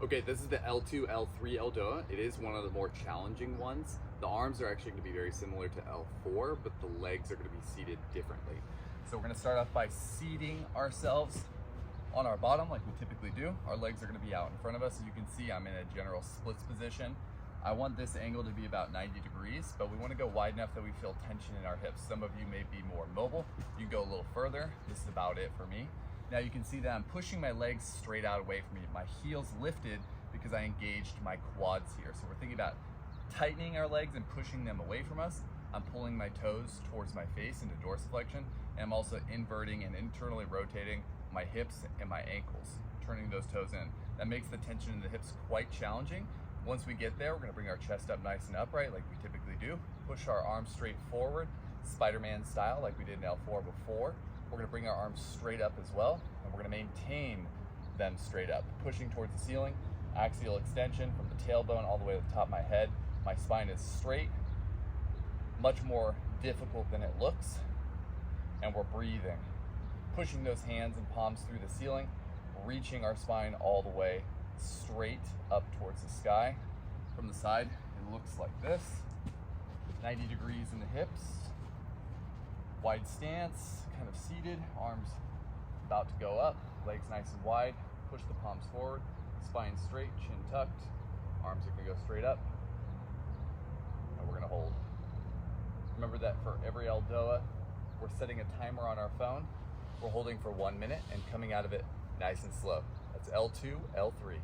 Okay, this is the L2-L3 Eldoa. It is one of the more challenging ones. The arms are actually going to be very similar to L4, but the legs are going to be seated differently. So we're going to start off by seating ourselves on our bottom like we typically do. Our legs are going to be out in front of us. As you can see, I'm in a general splits position. I want this angle to be about 90 degrees, but we want to go wide enough that we feel tension in our hips. Some of you may be more mobile. You can go a little further. This is about it for me. Now you can see that I'm pushing my legs straight out away from me. My heels lifted because I engaged my quads here. So we're thinking about tightening our legs and pushing them away from us. I'm pulling my toes towards my face into dorsiflexion, and I'm also inverting and internally rotating my hips and my ankles, turning those toes in. That makes the tension in the hips quite challenging. Once we get there, we're gonna bring our chest up nice and upright like we typically do. Push our arms straight forward, Spider-Man style like we did in L4 before. We're gonna bring our arms straight up as well, and we're gonna maintain them straight up, pushing towards the ceiling, axial extension from the tailbone all the way to the top of my head. My spine is straight, much more difficult than it looks, and we're breathing. Pushing those hands and palms through the ceiling, reaching our spine all the way straight up towards the sky. From the side, it looks like this. 90 degrees in the hips, wide stance, kind of seated, arms about to go up, legs nice and wide, push the palms forward, spine straight, chin tucked, arms are gonna go straight up, and we're gonna hold. Remember that for every Eldoa, we're setting a timer on our phone, we're holding for 1 minute and coming out of it nice and slow. That's L2, L3.